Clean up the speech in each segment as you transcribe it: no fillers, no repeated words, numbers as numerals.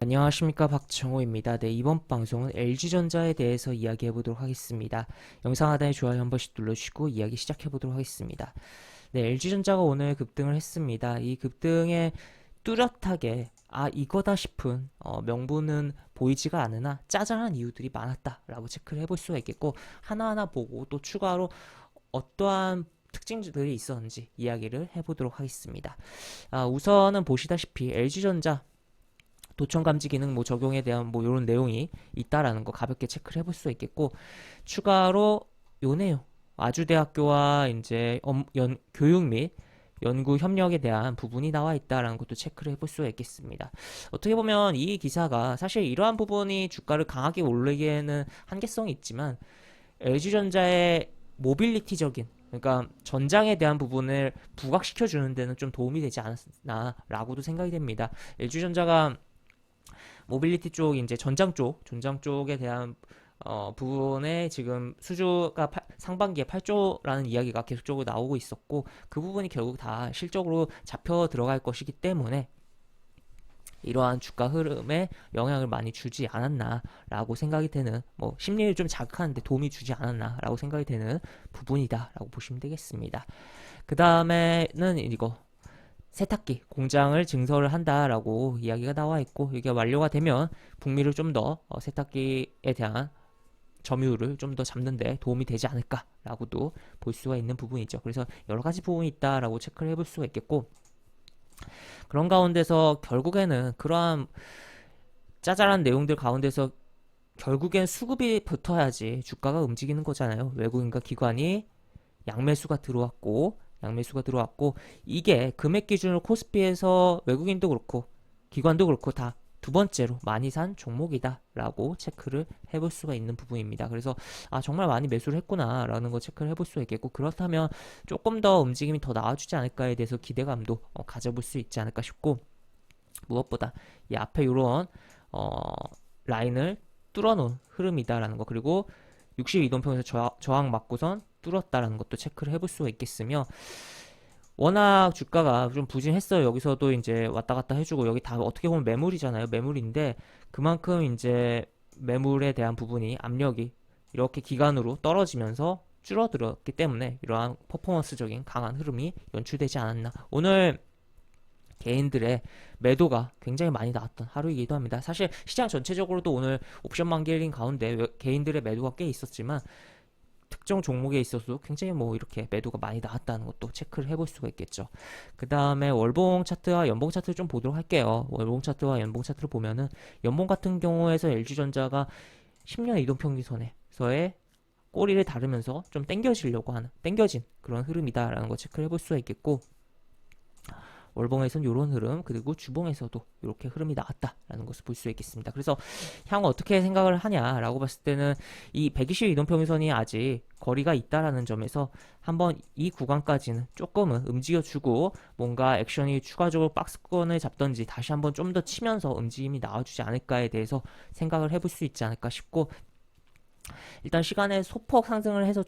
안녕하십니까, 박정호입니다. 네, 이번 방송은 LG전자에 대해서 이야기해 보도록 하겠습니다. 영상 하단에 좋아요 한 번씩 눌러주시고 이야기 시작해 보도록 하겠습니다. 네, LG전자가 오늘 급등을 했습니다. 이 급등에 뚜렷하게 이거다 싶은 명분은 보이지가 않으나 짜잘한 이유들이 많았다라고 체크를 해볼 수가 있겠고, 하나하나 보고 또 추가로 어떠한 특징들이 있었는지 이야기를 해보도록 하겠습니다. 우선은 보시다시피 LG전자 도청 감지 기능 적용에 대한 이런 내용이 있다라는 거 가볍게 체크를 해볼 수 있겠고, 추가로 요 내용 아주대학교와 이제 교육 및 연구 협력에 대한 부분이 나와 있다라는 것도 체크를 해볼 수가 있겠습니다. 어떻게 보면 이 기사가 사실 이러한 부분이 주가를 강하게 올리기에는 한계성이 있지만, LG전자의 모빌리티적인, 그러니까 전장에 대한 부분을 부각시켜 주는 데는 좀 도움이 되지 않았나라고도 생각이 됩니다. LG전자가 모빌리티 쪽, 이제 전장 쪽에 대한 부분에 지금 수주가 상반기에 8조라는 이야기가 계속적으로 나오고 있었고, 그 부분이 결국 다 실적으로 잡혀 들어갈 것이기 때문에 이러한 주가 흐름에 영향을 많이 주지 않았나라고 생각이 되는, 심리를 좀 자극하는데 도움이 주지 않았나라고 생각이 되는 부분이다라고 보시면 되겠습니다. 그 다음에는 이거 세탁기 공장을 증설을 한다라고 이야기가 나와 있고, 이게 완료가 되면 북미를 좀 더 세탁기에 대한 점유율을 좀 더 잡는데 도움이 되지 않을까라고도 볼 수가 있는 부분이죠. 그래서 여러 가지 부분이 있다라고 체크를 해볼 수가 있겠고, 그런 가운데서 결국에는 그러한 짜잘한 내용들 가운데서 결국엔 수급이 붙어야지 주가가 움직이는 거잖아요. 외국인과 기관이 양매수가 들어왔고, 이게 금액 기준으로 코스피에서 외국인도 그렇고 기관도 그렇고 다 두 번째로 많이 산 종목이다라고 체크를 해볼 수가 있는 부분입니다. 그래서 정말 많이 매수를 했구나라는 거 체크를 해볼 수가 있겠고, 그렇다면 조금 더 움직임이 더 나아지지 않을까에 대해서 기대감도 가져볼 수 있지 않을까 싶고, 무엇보다 이 앞에 이런 라인을 뚫어놓은 흐름이다라는 거, 그리고 62동평에서 저항 맞고선 뚫었다라는 것도 체크를 해볼 수가 있겠으며, 워낙 주가가 좀 부진했어요. 여기서도 이제 왔다 갔다 해주고, 여기 다 어떻게 보면 매물이잖아요. 매물인데 그만큼 이제 매물에 대한 부분이 압력이 이렇게 기간으로 떨어지면서 줄어들었기 때문에 이러한 퍼포먼스적인 강한 흐름이 연출되지 않았나. 오늘 개인들의 매도가 굉장히 많이 나왔던 하루이기도 합니다. 사실 시장 전체적으로도 오늘 옵션 만기일인 가운데 개인들의 매도가 꽤 있었지만, 특정 종목에 있어서도 굉장히 이렇게 매도가 많이 나왔다는 것도 체크를 해볼 수가 있겠죠. 그 다음에 월봉 차트와 연봉 차트를 좀 보도록 할게요. 월봉 차트와 연봉 차트를 보면은, 연봉 같은 경우에서 LG전자가 10년 이동평균선에서의 꼬리를 다르면서 좀 땡겨진 그런 흐름이다라는 거 체크를 해볼 수가 있겠고, 월봉에서는 이런 흐름, 그리고 주봉에서도 이렇게 흐름이 나왔다라는 것을 볼 수 있겠습니다. 그래서 향후 어떻게 생각을 하냐라고 봤을 때는 이 120 이동평균선이 아직 거리가 있다라는 점에서 한번 이 구간까지는 조금은 움직여주고, 뭔가 액션이 추가적으로 박스권을 잡던지 다시 한번 좀 더 치면서 움직임이 나와주지 않을까에 대해서 생각을 해볼 수 있지 않을까 싶고, 일단 시간에 소폭 상승을 해서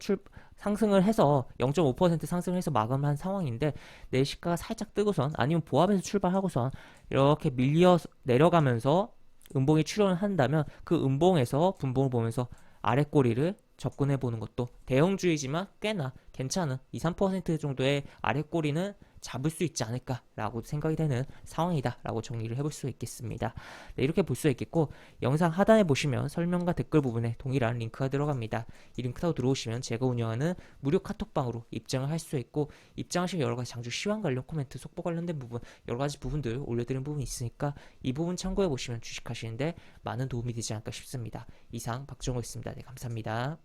0.5% 상승을 해서 마감한 상황인데, 내시가가 살짝 뜨고선 아니면 보합에서 출발하고선 이렇게 밀려 내려가면서 음봉이 출현을 한다면, 그 음봉에서 분봉을 보면서 아래 꼬리를 접근해 보는 것도 대형주이지만 꽤나 괜찮은 2~3% 정도의 아래 꼬리는 잡을 수 있지 않을까라고 생각이 되는 상황이다라고 정리를 해볼 수 있겠습니다. 네, 이렇게 볼 수 있겠고, 영상 하단에 보시면 설명과 댓글 부분에 동일한 링크가 들어갑니다. 이 링크 타고 들어오시면 제가 운영하는 무료 카톡방으로 입장을 할 수 있고, 입장하시면 여러가지 장주 시황 관련 코멘트, 속보 관련된 부분, 여러가지 부분들 올려드린 부분이 있으니까 이 부분 참고해 보시면 주식하시는데 많은 도움이 되지 않을까 싶습니다. 이상 박정호였습니다. 네, 감사합니다.